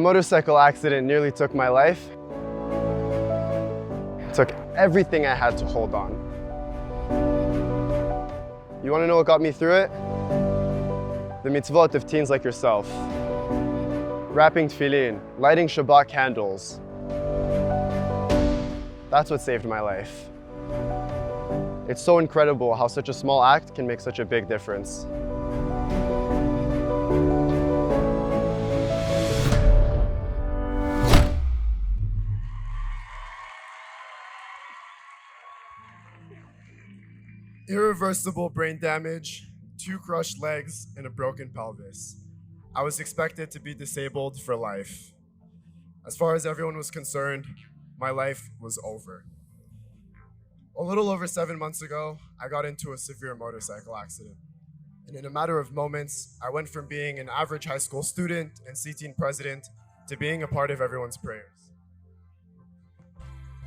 motorcycle accident nearly took my life, it took everything I had to hold on. You want to know what got me through it? The mitzvot of teens like yourself. Wrapping tefillin, lighting Shabbat candles. That's what saved my life. It's so incredible how such a small act can make such a big difference. Irreversible brain damage, 2 crushed legs, and a broken pelvis. I was expected to be disabled for life. As far as everyone was concerned, my life was over. A little over 7 months ago, I got into a severe motorcycle accident. And in a matter of moments, I went from being an average high school student and CTeen president to being a part of everyone's prayers.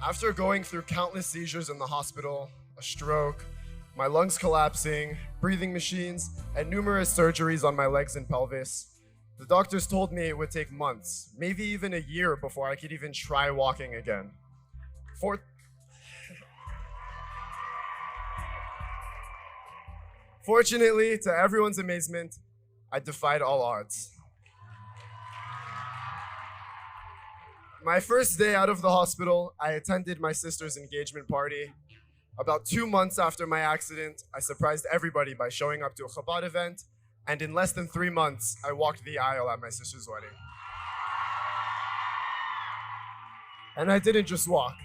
After going through countless seizures in the hospital, a stroke, my lungs collapsing, breathing machines, and numerous surgeries on my legs and pelvis, the doctors told me it would take months, maybe even a year before I could even try walking again. Fortunately, to everyone's amazement, I defied all odds. My first day out of the hospital, I attended my sister's engagement party. About 2 months after my accident, I surprised everybody by showing up to a Chabad event, and in less than 3 months, I walked the aisle at my sister's wedding. And I didn't just walk,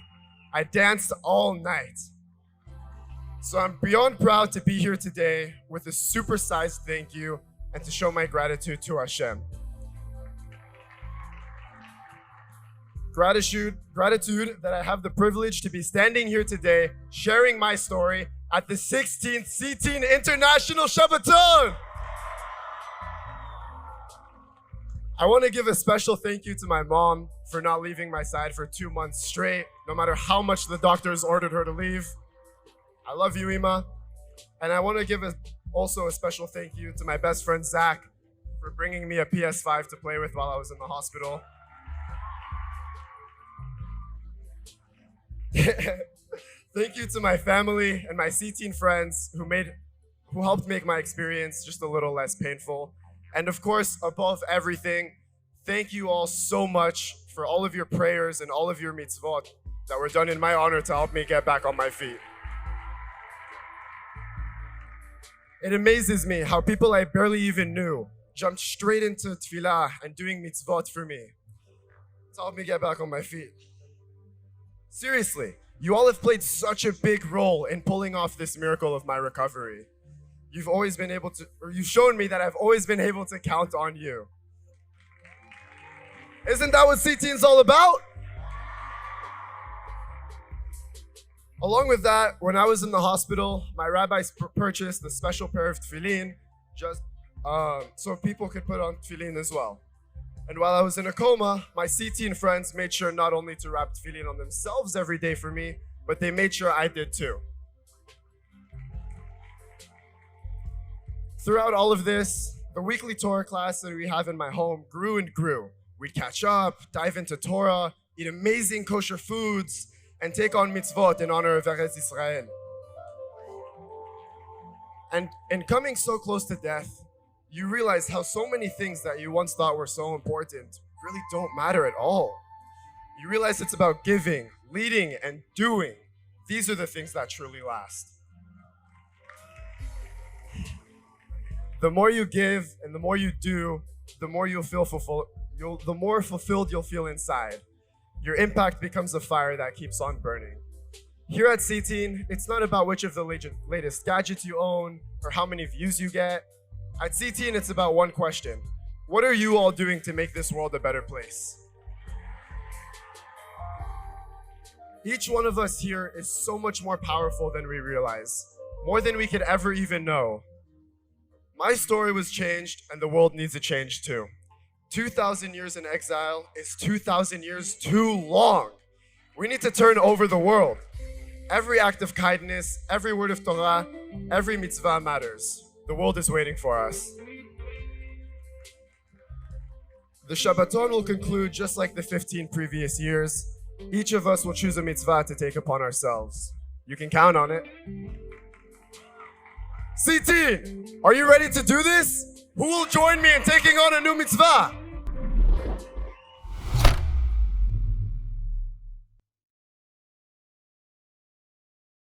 I danced all night. So I'm beyond proud to be here today with a supersized thank you and to show my gratitude to Hashem. Gratitude that I have the privilege to be standing here today sharing my story at the 16th CTeen International Shabbaton. I want to give a special thank you to my mom for not leaving my side for 2 months straight, no matter how much the doctors ordered her to leave. I love you, Ima. And I want to give also a special thank you to my best friend, Zach, for bringing me a PS5 to play with while I was in the hospital. Thank you to my family and my CTeen friends who helped make my experience just a little less painful. And of course, above everything, thank you all so much for all of your prayers and all of your mitzvot that were done in my honor to help me get back on my feet. It amazes me how people I barely even knew jumped straight into tefillah and doing mitzvot for me to help me get back on my feet. Seriously, you all have played such a big role in pulling off this miracle of my recovery. You've shown me that I've always been able to count on you. Isn't that what CTeen's all about? Along with that, when I was in the hospital, my rabbi purchased a special pair of tefillin just so people could put on tefillin as well. And while I was in a coma, my CTeen friends made sure not only to wrap tefillin on themselves every day for me, but they made sure I did too. Throughout all of this, the weekly Torah class that we have in my home grew and grew. We'd catch up, dive into Torah, eat amazing kosher foods, and take on mitzvot in honor of Eretz Israel. And in coming so close to death, you realize how so many things that you once thought were so important really don't matter at all. You realize it's about giving, leading, and doing. These are the things that truly last. The more you give and the more you do, the more you'll feel the more fulfilled you'll feel inside. Your impact becomes a fire that keeps on burning. Here at CTeen, it's not about which of the latest gadgets you own or how many views you get. At CTeen, it's about one question. What are you all doing to make this world a better place? Each one of us here is so much more powerful than we realize, more than we could ever even know. My story was changed, and the world needs a change too. 2,000 years in exile is 2,000 years too long. We need to turn over the world. Every act of kindness, every word of Torah, every mitzvah matters. The world is waiting for us. The Shabbaton will conclude just like the 15 previous years. Each of us will choose a mitzvah to take upon ourselves. You can count on it. CTeen, are you ready to do this? Who will join me in taking on a new mitzvah?